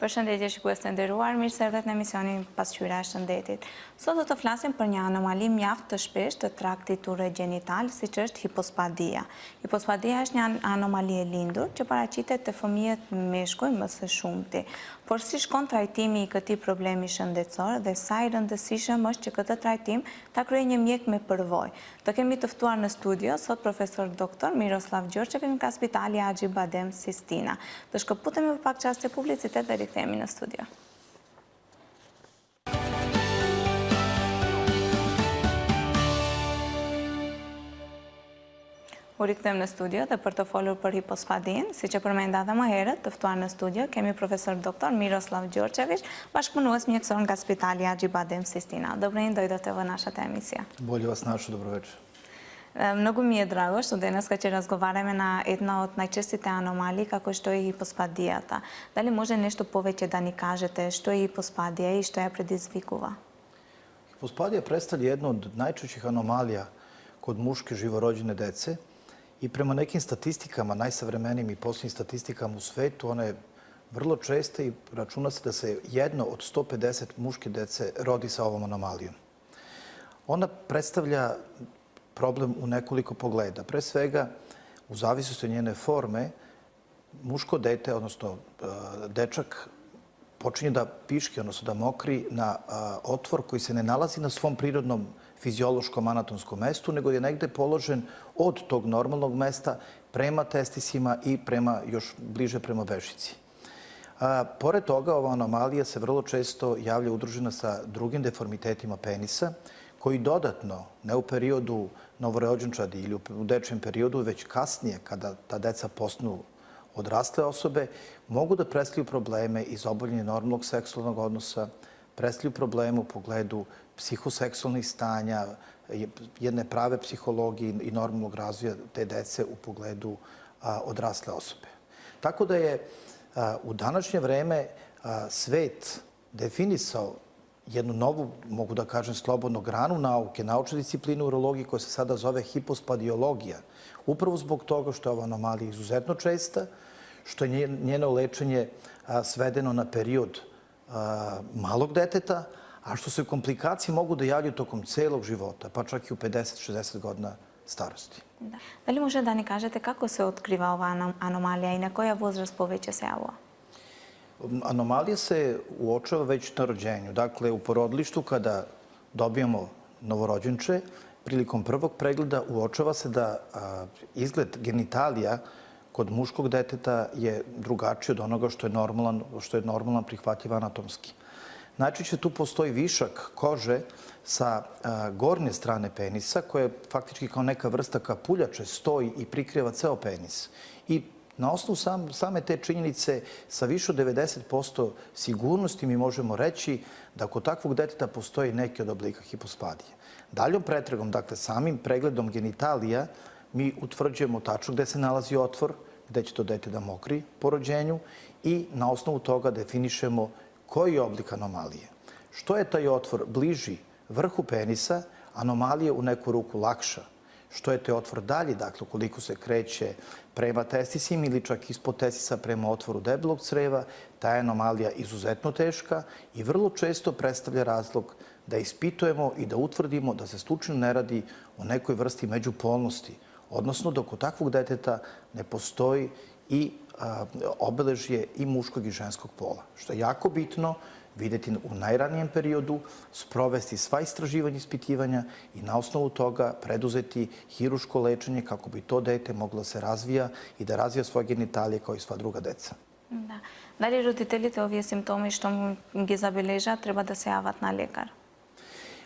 Përshëndetje shikues të nderuar, mirë se erdhët në emisionin Pasqyra e Shëndetit. Sot do të flasim për një anomali mjaft të shpeshtë të traktit urogenital, siç është hipospadia. Hipospadia është një anomali e lindur që paraqitet te fëmijët meshkuj më së shumti. Por si shkon trajtimi i këtij problemi shëndetësor dhe sa i rëndësishëm është që këtë trajtim ta kryejë një mjek me përvojë. Të kemi të ftuar në studio sot profesor doktor Miroslav Gjorçević nga Spitali Axhi Badem Sistina. Do shkëputemi për pak çaste publicitet dhe rikthehemi në studio. U rikthem në studio dhe për të folur për hipospadin, siç e përmenda edhe më herët, të ftuar në studio kemi profesor doktor Miroslav Gjorçević, bashkëpunues mjekësor nga Spitali Axhi Badem Sistina. Добрый день, дойдете в нашата емисия. Более вас нашу, добро вечер. Много ми е драго што денес ќе разговараме на една од најчестите аномалии како што е хипоспадијата. Дали може нешто повеќе да ни кажете што е хипоспадија и што ја предизвикува? Hipospadija predstavlja jednu od najčešćih anomalija kod muške živorođene dece i prema nekim statistikama, najsavremenijim i posljednjim statistikama u svetu, ona je vrlo česta i računa se da se jedno od 150 muške dece rodi sa ovom anomalijom. Ona predstavlja problem u nekoliko pogleda. Pre svega, u zavisnosti od njene forme, muško dete, odnosno dečak, počinje da piški, odnosno da mokri na otvor koji se ne nalazi na svom prirodnom fiziološkom anatomskom mestu, nego je negde položen od tog normalnog mesta prema testisima i još bliže prema vežici. Pored toga, ova anomalija se vrlo često javlja udružena sa drugim deformitetima penisa, koji dodatno, ne u periodu novorođenčadi ili u dečijem periodu, već kasnije, kada ta deca postanu odrasle osobe, mogu da predstavljaju probleme iz obavljanja normalnog seksualnog odnosa, predstavljaju probleme u pogledu psihoseksualnih stanja, jedne prave psihologije i normalnog razvoja te dece u pogledu odrasle osobe. Tako da je u današnje vreme svet definisao jednu novu, mogu da kažem slobodno, granu nauke, naučne discipline urologije koja se sada zove hipospadiologija, upravo zbog toga što je ova anomalija izuzetno česta, što je njeno lečenje svedeno na period malog deteta, a što se komplikacije mogu da javljaju tokom celog života, pa čak i u 50-60 godina starosti. Da li može da ni kažete kako se otkriva ova anomalija i na koja возраст повеќе се јавува? Anomalija se uočava već na rođenju. Dakle, u porodilištu kada dobijamo novorođenče, prilikom prvog pregleda uočava se da izgled genitalija kod muškog deteta je drugačiji od onoga što je normalan prihvatljiv anatomski. Najčešće tu postoji višak kože sa gornje strane penisa, koja je faktički kao neka vrsta kapuljače stoji i prikriva ceo penis. I na osnovu same te činjenice, sa više od 90% sigurnosti mi možemo reći da kod takvog deteta postoji neki od oblika hipospadije. Daljom pretragom, dakle samim pregledom genitalija, mi utvrđujemo tačno gde se nalazi otvor, gde će to dete da mokri po rođenju i na osnovu toga definišemo koji je oblik anomalije. Što je taj otvor bliži vrhu penisa, anomalija u neku ruku lakša. Što je taj otvor dalje, dakle, koliko se kreće prema testisima ili čak ispod testisa prema otvoru debelog creva, ta je anomalija izuzetno teška i vrlo često predstavlja razlog da ispitujemo i da utvrdimo da se slučajno ne radi o nekoj vrsti međupolnosti, odnosno da kod takvog deteta ne postoji i obeležje i muškog i ženskog pola. Što je jako bitno videti u najranijem periodu, sprovesti sva istraživanja i ispitivanja i na osnovu toga preduzeti hiruško lečenje kako bi to dete moglo da se razvija i da razvija svoje genitalije kao i sva druga deca. Da li roditeljите ovие simptomi što ги забележат treba da se javат na lekar?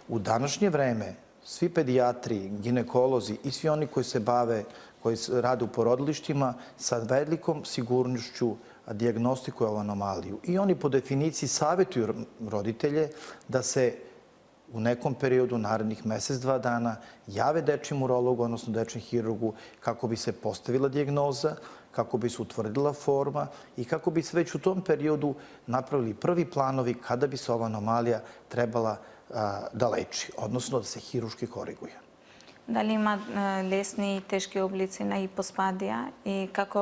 U današnje vreme svi pedijatri, ginekolozi i svi oni koji rade u porodilištima sa velikom sigurnošću dijagnostikuju ovu anomaliju. I oni po definiciji savjetuju roditelje da se u nekom periodu, narednih mesec, 2 dana, jave dečijem urologu, odnosno dečijem hirurgu, kako bi se postavila dijagnoza, kako bi se utvrdila forma i kako bi se već u tom periodu napravili prvi planovi kada bi se ova anomalija trebala da leči, odnosno da se hiruški koriguje. Da li ima lesni i teški oblici na hipospadija i kako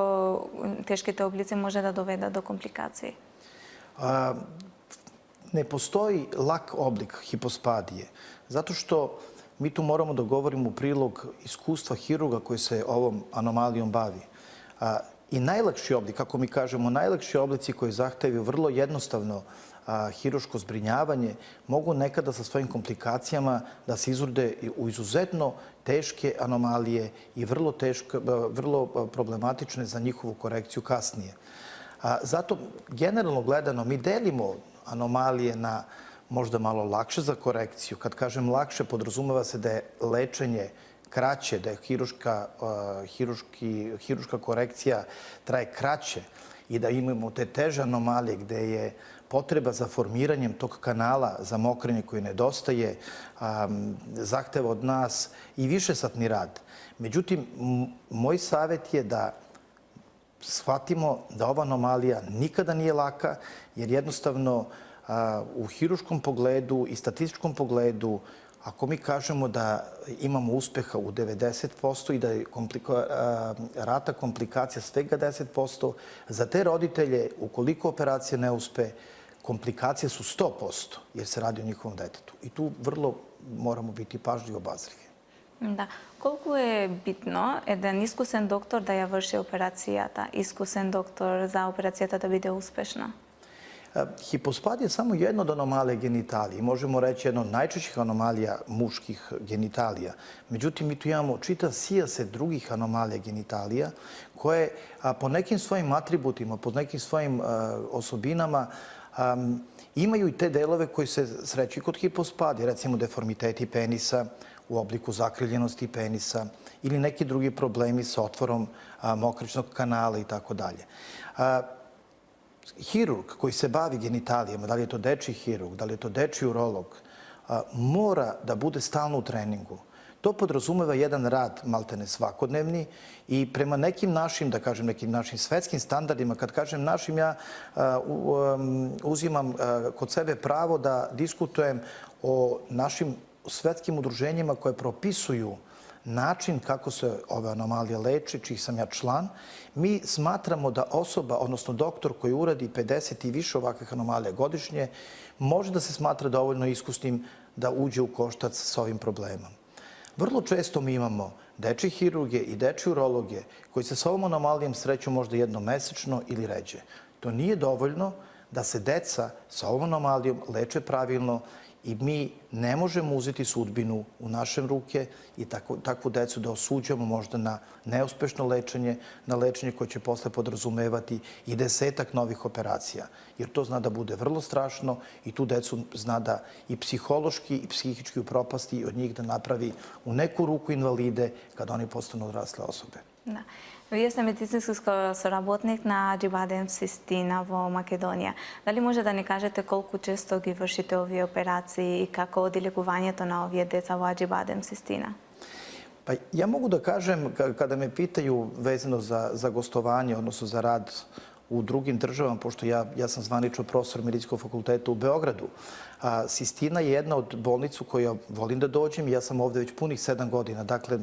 teškите oblici može da dovede do komplikacije? Ne postoji lak oblik hipospadije, zato što mi tu moramo da govorimo u prilog iskustva hirurga koji se ovom anomalijom bavi. I najlakši oblik, kako mi kažemo, najlakši oblici koji zahtevaju vrlo jednostavno hirurško zbrinjavanje mogu nekada sa svojim komplikacijama da se izrode u izuzetno teške anomalije i vrlo problematične za njihovu korekciju kasnije. Zato, generalno gledano, mi delimo anomalije na možda malo lakše za korekciju. Kad kažem lakše, podrazumeva se da je lečenje kraće, da je hiruška korekcija traje kraće i da imamo te teže anomalije gde je potreba za formiranjem tog kanala za mokrenje koji nedostaje, zahteva od nas i višesatni rad. Međutim, moj savjet je da shvatimo da ova anomalija nikada nije laka, jer jednostavno u hiruškom pogledu i statističkom pogledu, ako mi kažemo da imamo uspeha u 90% i da je rata komplikacija svega 10%, za te roditelje, ukoliko operacija ne uspe, komplikacije su 100%, jer se radi o njihovom detetu. I tu vrlo moramo biti pažljivo obazrivi. Да. Колку е битно еден искусен доктор да ја врши операцијата, искусен доктор за операцијата да биде успешна? Hipospad je samo jedna od anomalija genitalije. Možemo reći jedna od najčešćih anomalija muških genitalija. Međutim, mi tu imamo čitav sijaset drugih anomalija genitalija koje po nekim svojim atributima, po nekim svojim osobinama imaju i te delove koji se sreću kod hipospadije. Recimo deformiteti penisa u obliku zakrivljenosti penisa ili neki drugi problemi sa otvorom mokraćnog kanala i tako dalje. Hirurg koji se bavi genitalijama, da li je to dečiji hirurg, da li je to dečiji urolog, mora da bude stalno u treningu. To podrazumeva jedan rad maltene svakodnevni i prema nekim našim, da kažem, nekim našim svetskim standardima, kad kažem našim, ja uzimam kod sebe pravo da diskutujem o našim svetskim udruženjima koje propisuju način kako se ove anomalije leče, čiji sam ja član. Mi smatramo da osoba, odnosno doktor koji uradi 50 i više ovakvih anomalija godišnje, može da se smatra dovoljno iskusnim da uđe u koštac sa ovim problemom. Vrlo često mi imamo dečje hirurge i dečje urologe koji se sa ovom anomalijom sreću možda jednom mesečno ili ređe. To nije dovoljno da se deca sa ovom anomalijom leče pravilno i mi ne možemo uzeti sudbinu u naše ruke i takvu decu da osuđamo možda na neuspešno lečenje, na lečenje koje će posle podrazumevati i 10-ak novih operacija. Jer to zna da bude vrlo strašno i tu decu zna da i psihološki i psihički upropasti i od njih da napravi u neku ruku invalide kada oni postanu odrasle osobe. Да. Вие сте медицински соработник на Аџибадем Систина во Македонија. Дали може да ни кажете колку често ги вршите овие операции и како оди лекувањето на овие деца во Аџибадем Систина? Pa ja mogu da kažem, kada me pitaju vezano za gostovanje, odnosno za rad u drugim državama, pošto ja sam zvanično profesor medicinskog fakulteta u Beogradu, Sistina je jedna od bolnica u koju ja volim da dođem i ja sam ovde već punih 7 godina. Dakle,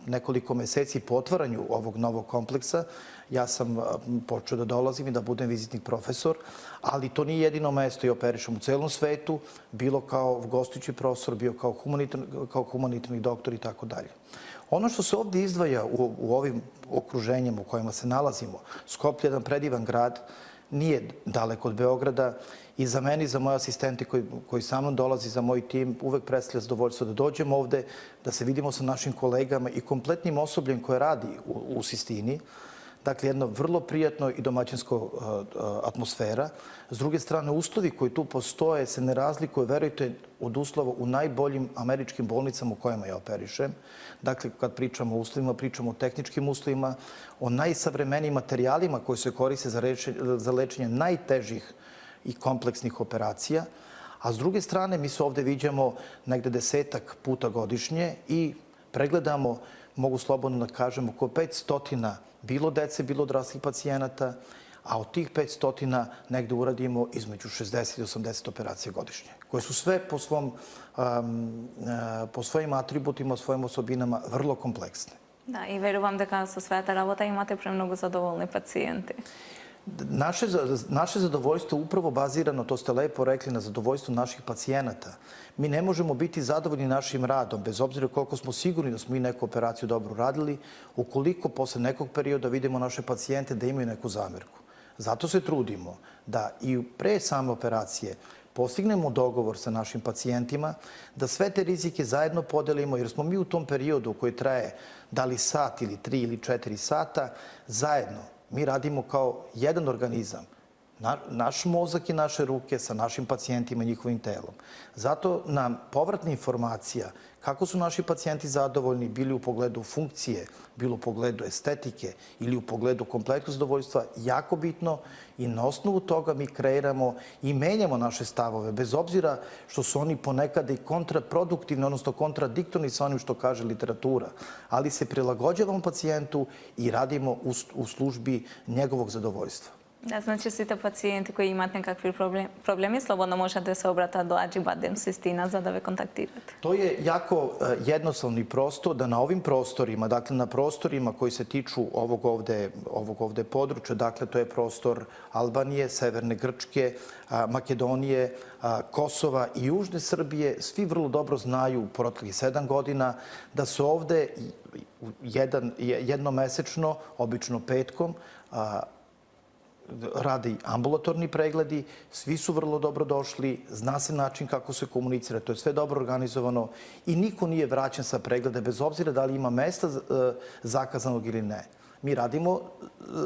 nekoliko meseci po otvaranju ovog novog kompleksa ja sam počeo da dolazim i da budem vizitnik profesor, ali to nije jedino mesto i operišem u celom svetu, bilo kao gostujući profesor, bio kao humanitarni doktor i tako dalje. Ono što se ovdje izdvaja u ovim okruženjima u kojima se nalazimo, Skoplje je jedan predivan grad, nije daleko od Beograda i za mene i za moje asistente koji sa mnom dolazi, za moj tim, uvek predstavlja zadovoljstvo da dođemo ovde, da se vidimo sa našim kolegama i kompletnim osobljem koje radi u Sistini. Dakle, jedna vrlo prijatno i domaćinsko atmosfera. S druge strane, uslovi koji tu postoje se ne razlikuju, verujte, od uslova u najboljim američkim bolnicama u kojima ja operišem. Dakle, kad pričamo o uslovima, pričamo o tehničkim uslovima, o najsavremenijim materijalima koji se koriste za lečenje najtežih i kompleksnih operacija. A s druge strane, mi se ovde viđamo negde 10-ak puta godišnje i pregledamo, mogu slobodno da kažem, oko 500 bilo dece, bilo odraslih pacijenata, a od tih 500 negde uradimo između 60 i 80 operacija godišnje, koje su sve po svojim atributima, svojim osobinama vrlo kompleksne. Да, и верувам дека со својата работа имате премногу задоволни пациенти. Naše zadovoljstvo je upravo bazirano, to ste lepo rekli, na zadovoljstvu naših pacijenata. Mi ne možemo biti zadovoljni našim radom, bez obzira koliko smo sigurni da smo i neku operaciju dobro radili, ukoliko posle nekog perioda vidimo naše pacijente da imaju neku zamerku. Zato se trudimo da i pre same operacije postignemo dogovor sa našim pacijentima, da sve te rizike zajedno podelimo, jer smo mi u tom periodu koji traje da li sat ili 3 ili 4 sata, zajedno mi radimo kao jedan organizam. Naš mozak i naše ruke sa našim pacijentima i njihovim telom. Zato nam povratna informacija kako su naši pacijenti zadovoljni bili u pogledu funkcije, bilo u pogledu estetike ili u pogledu kompletnog zadovoljstva jako bitno i na osnovu toga mi kreiramo i menjamo naše stavove, bez obzira što su oni ponekada i kontraproduktivni, odnosno kontradiktorni sa onim što kaže literatura, ali se prilagođavamo pacijentu i radimo u službi njegovog zadovoljstva. Da, znači svi te pacijenti koji imate nekakvi problemi, slobodno možete se obratiti do Acibadem Sistina za da ve kontaktirate. To je jako jednostavno i prosto da na ovim prostorima, dakle na prostorima koji se tiču ovog ovde područja, dakle to je prostor Albanije, Severne Grčke, Makedonije, Kosova i Južne Srbije, svi vrlo dobro znaju u proteklih 7 godina da se ovde jednomesečno, obično petkom, radi ambulatorni pregledi, svi su vrlo dobro došli, zna se način kako se komunicira, to je sve dobro organizovano i niko nije vraćen sa pregleda, bez obzira da li ima mesta zakazanog ili ne. Mi radimo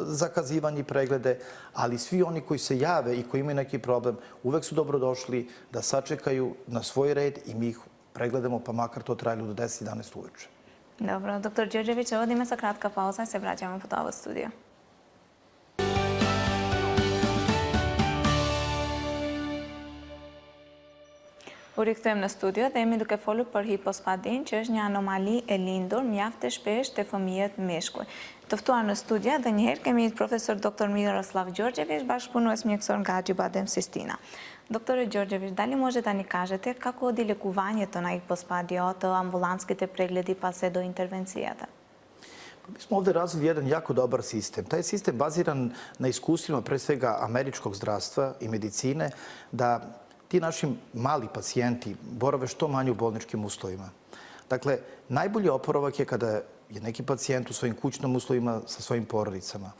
zakazivanje i preglede, ali svi oni koji se jave i koji imaju neki problem, uvek su dobro došli da sačekaju na svoj red i mi ih pregledamo, pa makar to trajalo do 10-11 uveče. Dobro, doktor Đorđević, ovdje ima sa kratka pauza i se vraćamo pod ovo studio. U rikthejmë në studio dhe jemi duke folur për hipospadin, që është një anomali e lindur mjaft e shpeshtë te fëmijët meshkuj. Të ftuar në studio dhe njëherë kemi profesor dr. Miroslav Đorđević, bashkëpunues mjekësor nga Acibadem Sistina. Doktore Đorđević, da li možete da ni kažete kako odi lekuvanjето na hipospadio, të ambulantskite pregledi pa se do intervencijata? Mi smo ovde razvili jedan jako dobar sistem. Taj sistem baziran na iskustvima pre svega američkog zdravstva i medicine, da ti naši mali pacijenti borave što manje u bolničkim uslovima. Dakle, najbolji oporavak je kada je neki pacijent u svojim kućnim uslovima sa svojim porodicama.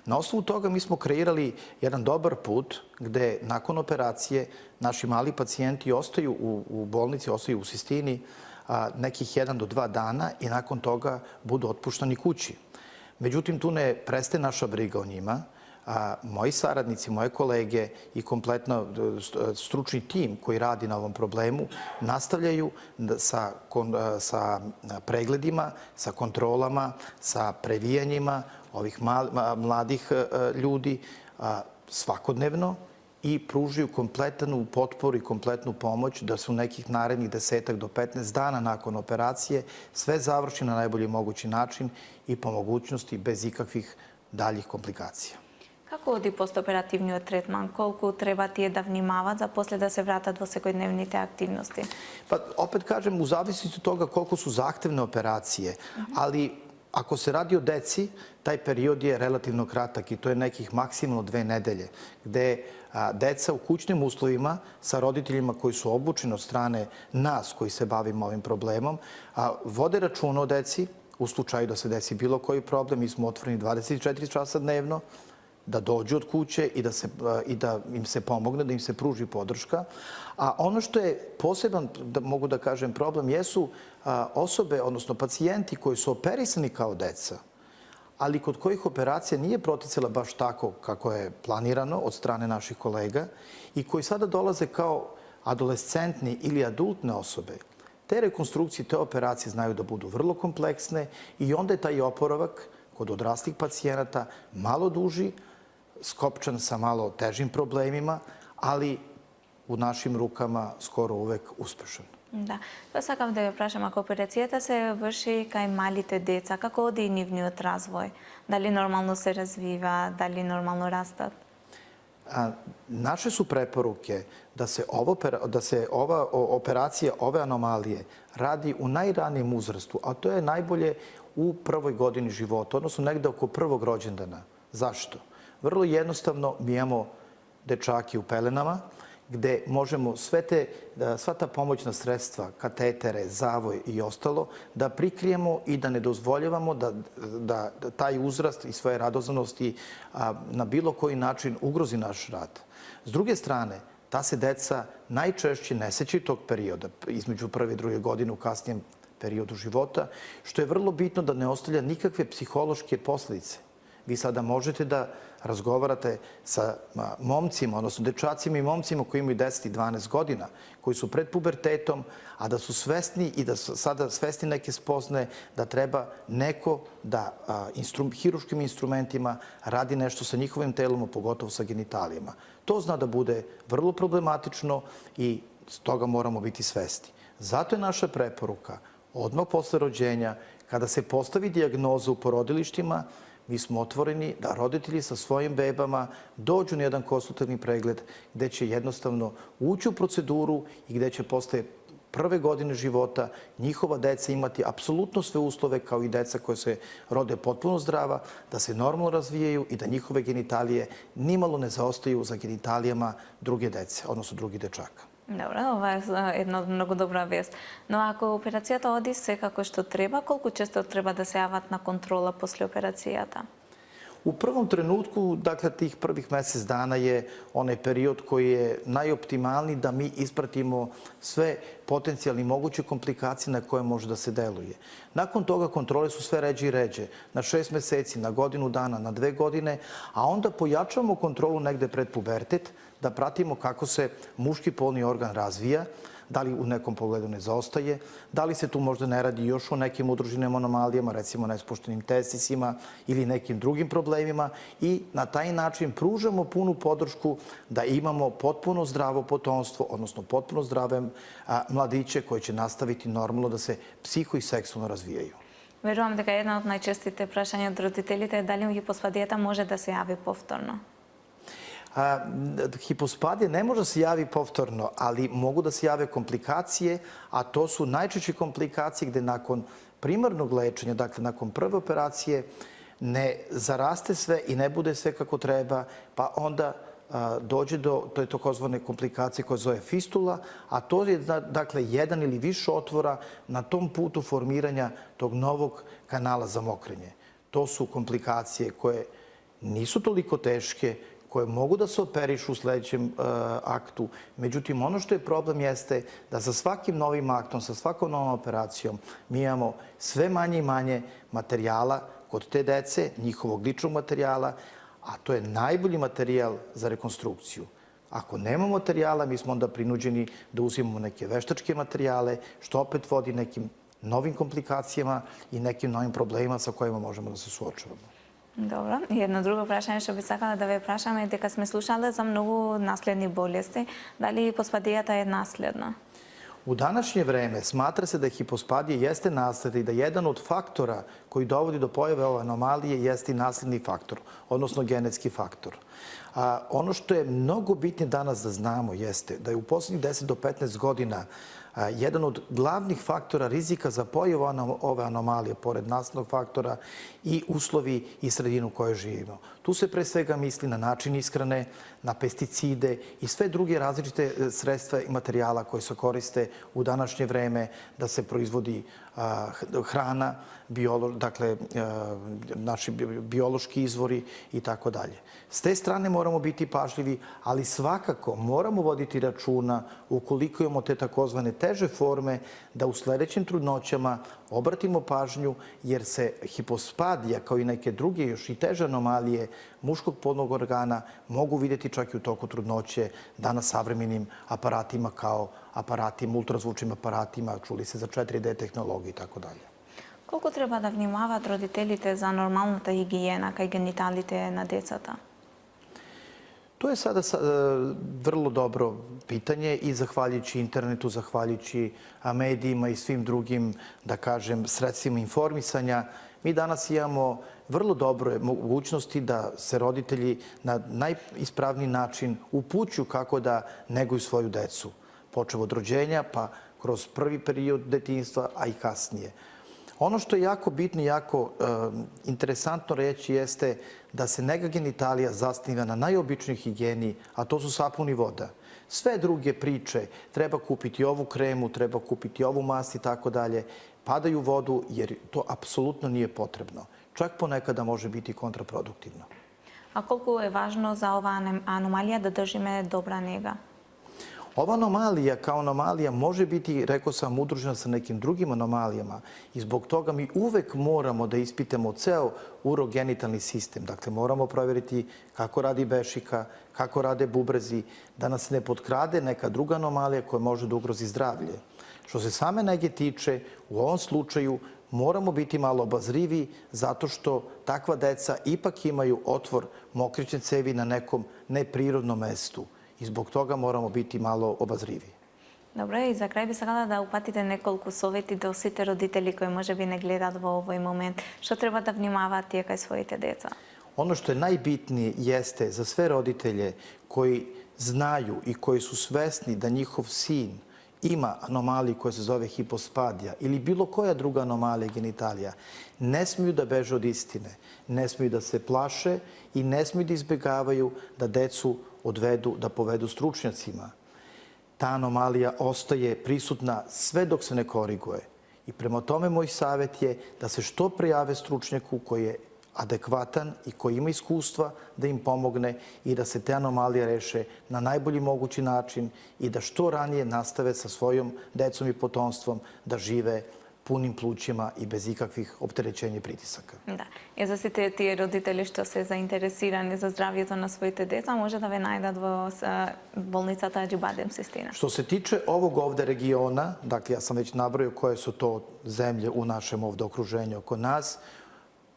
Na osnovu toga mi smo kreirali jedan dobar put gde nakon operacije naši mali pacijenti ostaju u bolnici, ostaju u Sistini nekih 1 do 2 dana i nakon toga budu otpuštani kući. Međutim, tu ne prestaje naša briga o njima. Moji saradnici, moje kolege i kompletno stručni tim koji radi na ovom problemu nastavljaju sa pregledima, sa kontrolama, sa previjanjima ovih mladih ljudi svakodnevno i pružaju kompletnu potporu i kompletnu pomoć da su nekih narednih 10 do 15 dana nakon operacije sve završi na najbolji mogući način i po mogućnosti bez ikakvih daljih komplikacija. Kako odi postoperativni tretman? Koliko treba tije da vnimavat za posle da se vrata do svakodnevnite aktivnosti? Pa opet kažem, u zavisnosti od toga koliko su zahtevne operacije, ali ako se radi o deci, taj period je relativno kratak i to je nekih maksimalno 2 nedelje, gde deca u kućnim uslovima sa roditeljima koji su obučeni od strane nas koji se bavimo ovim problemom, vode računa o deci u slučaju da se desi bilo koji problem. Mi smo otvoreni 24 časa dnevno, da dođu od kuće i da im se pomogne, da im se pruži podrška. A ono što je poseban, mogu da kažem, problem jesu osobe, odnosno pacijenti koji su operisani kao deca, ali kod kojih operacija nije proticala baš tako kako je planirano od strane naših kolega i koji sada dolaze kao adolescentni ili adultne osobe. Te rekonstrukcije, te operacije znaju da budu vrlo kompleksne i onda je taj oporavak kod odraslih pacijenata malo duži, skopčan sa malo težim problemima, ali u našim rukama skoro uvek uspešan. Da. Pa sакам да ја прашам, ако операцијата се врши кај малите деца, како оди нивниот развој? Дали нормално се развива, дали нормално растат? Naše su preporuke da se ova operacija, ove anomalije radi u najranijem uzrastu, a to je najbolje u prvoj godini života, odnosno negde oko prvog rođendana. Zašto? Vrlo jednostavno mi imamo dečake u pelenama, gde možemo sva ta pomoćna sredstva, katetere, zavoj i ostalo, da prikrijemo i da ne dozvoljavamo da taj uzrast i svoje radoznalosti na bilo koji način ugrozi naš rad. S druge strane, ta se deca najčešće ne sećaju tog perioda, između prve i druge godine u kasnijem periodu života, što je vrlo bitno da ne ostavlja nikakve psihološke posledice. Vi sada možete da razgovarate sa momcima, odnosno dečacima i momcima koji imaju 10 i 12 godina, koji su pred pubertetom, a da su svesni i da su sada svesni neke spoznaje da treba neko da hiruškim instrumentima radi nešto sa njihovim telom, pogotovo sa genitalijama. To zna da bude vrlo problematično i toga moramo biti svesni. Zato je naša preporuka odmah posle rođenja, kada se postavi dijagnoza u porodilištima, mi smo otvoreni da roditelji sa svojim bebama dođu na jedan konsultativni pregled gde će jednostavno ući u proceduru i gde će posle prve godine života njihova deca imati apsolutno sve uslove kao i deca koje se rode potpuno zdrava, da se normalno razvijaju i da njihove genitalije nimalo ne zaostaju za genitalijama druge dece, odnosno drugih dečaka. Dobro, ова е една многу добра вест. Но ако операцијата оди секако што треба, колку често треба да се јават на контрола после операцијата? U prvom trenutku, dakle, tih prvih mjesec dana je onaj period koji je najoptimalniji da mi ispratimo sve potencijalne moguće komplikacije na koje može da se deluje. Nakon toga kontrole su sve ređe i ređe, na 6 meseci, na godinu dana, na 2 godine, a onda pojačavamo kontrolu negde pred pubertet, da pratimo kako se muški polni organ razvija, da li u nekom pogledu ne zaostaje, da li se tu možda ne radi još o nekim udruženim anomalijama, recimo nespuštenim testisima ili nekim drugim problemima i na taj način pružamo punu podršku da imamo potpuno zdravo potomstvo, odnosno potpuno zdrave mladiće koji će nastaviti normalno da se psiho i seksualno razvijaju. Верувам дека една од најчестите прашања од родителите е дали хипоспадијата може да се јави повторно. Hipospadija ne može se javi povtorno, ali mogu da se jave komplikacije, a to su najčešće komplikacije gde nakon primarnog lečenja, dakle nakon prve operacije, ne zaraste sve i ne bude sve kako treba, pa onda dođe do to je takozvane komplikacije koje zove fistula, a to je dakle jedan ili više otvora na tom putu formiranja tog novog kanala za mokrenje. To su komplikacije koje nisu toliko teške, koje mogu da se operišu u sledećem aktu. Međutim, ono što je problem jeste da sa svakim novim aktom, sa svakom novom operacijom, mi imamo sve manje i manje materijala kod te dece, njihovog ličnog materijala, a to je najbolji materijal za rekonstrukciju. Ako nema materijala, mi smo onda prinuđeni da uzimamo neke veštačke materijale, što opet vodi nekim novim komplikacijama i nekim novim problemima sa kojima možemo da se suočavamo. Добро. И едно друго прашање што би сакала да ве прашаме е дека сме слушале за многу наследни болести. Дали хипоспадијата е наследна? U današnje vreme smatra se da hipospadija jeste nasled i da jedan od faktora koji dovodi do pojave ove anomalije jeste i nasledni faktor, odnosno genetski faktor. Ono što je mnogo bitnije danas da znamo jeste da je u poslednjih 10 do 15 godina jedan od glavnih faktora rizika za pojavu ove anomalije, pored naslednog faktora, i uslovi i sredinu u kojoj živimo. Tu se pre svega misli na način ishrane, na pesticide i sve druge različite sredstva i materijala koje se koriste u današnje vreme da se proizvodi hrana, dakle, naši biološki izvori i tako dalje. S te strane moramo biti pažljivi, ali svakako moramo voditi računa ukoliko imamo te takozvane teže forme, da u sledećim trudnoćama obratimo pažnju, jer se hipospadija, kao i neke druge još i teže anomalije muškog polnog organa, mogu vidjeti čak i u toku trudnoće danas savremenim aparatima kao aparatima, ultrazvučnim aparatima, čuli se za 4D tehnologiju i tako dalje. Колку треба да внимаваат родителите за нормалната хигиена кај гениталите на децата? To je sada vrlo dobro pitanje i zahvaljujući internetu, zahvaljujući medijima i svim drugim, da kažem, sredstvima informisanja, mi danas imamo vrlo dobre mogućnosti da se roditelji na najispravniji način upućuju kako da neguju svoju decu, počev od rođenja pa kroz prvi period detinjstva, a i kasnije. Ono što je jako bitno i jako interesantno reći jeste da se nega genitalija zasniva na najobičnijoj higijeni, a to su sapun i voda. Sve druge priče, treba kupiti ovu kremu, treba kupiti ovu mast i tako dalje, padaju u vodu jer to apsolutno nije potrebno. Čak ponekada može biti kontraproduktivno. A koliko je važno za ova anomalija da držime dobra njega? Ova anomalija kao anomalija može biti, rekao sam, udružena sa nekim drugim anomalijama i zbog toga mi uvek moramo da ispitamo ceo urogenitalni sistem. Dakle, moramo provjeriti kako radi bešika, kako rade bubrezi, da nas ne potkrade neka druga anomalija koja može da ugrozi zdravlje. Što se same nege tiče, u ovom slučaju moramo biti malo obazrivi zato što takva deca ipak imaju otvor mokrične cevi na nekom neprirodnom mestu. I zbog toga moramo biti malo obazrivi. Dobro, i za kraj bi sakala da upatite nekoliko совети до сите родители koji може би не гледат во овој момент. Што треба да внимаваат тие кај своите деца? Ono što je najbitnije jeste za sve roditelje koji znaju i koji su svesni da njihov sin ima anomaliju koja se zove hipospadija ili bilo koja druga anomalija genitalija, ne smiju da beže od istine, ne smiju da se plaše i ne smiju da izbjegavaju da decu odvedu, da povedu stručnjacima. Ta anomalija ostaje prisutna sve dok se ne koriguje. I prema tome moj savjet je da se što prijave stručnjaku koji je adekvatan i koji ima iskustva da im pomogne i da se te anomalije reše na najbolji mogući način i da što ranije nastave sa svojom decom i potomstvom da žive punim plućima i bez ikakvih opterećenja i pritisaka. Да. И за сите тие родители што се заинтересирани за здравјето на своите деца, може да ве најдат во болницата Аџибадем Систина. Što se tiče ovog ovde regiona, dakle ja sam već nabrojio koje su to zemlje u našem ovde okruženju oko nas,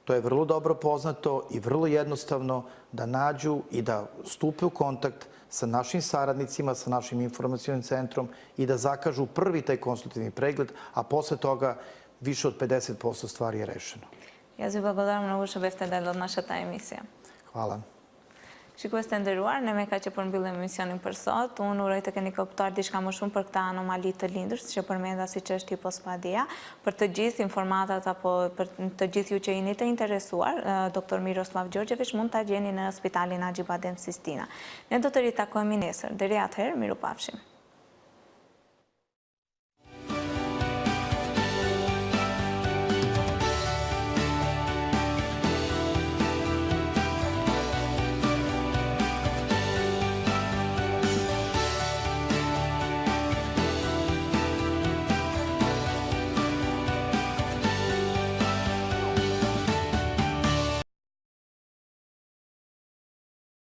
to je vrlo dobro poznato i vrlo jednostavno da nađu i da stupe u kontakt sa našim saradnicima, sa našim informacionim centrom i da zakažu prvi taj konsultativni pregled, a posle toga više od 50% stvari je rešeno. Јас ви благодарам многу што бевте дел од нашата емисија. Hvala. Shikues të nderuar, ne me ka që përmbyllim emisionin për sot. Unë uroj të keni kuptuar diçka më shumë për këta anomali të lindur, siç e përmenda siç është hipospadia. Për të gjithë informatat apo për të gjithë ju që jeni të interesuar, doktor Miroslav Đorgjević mund ta gjeni në Spitalin Agjibadem Sistina. Ne do të ritakohemi nesër. Deri atëherë, mirupafshim.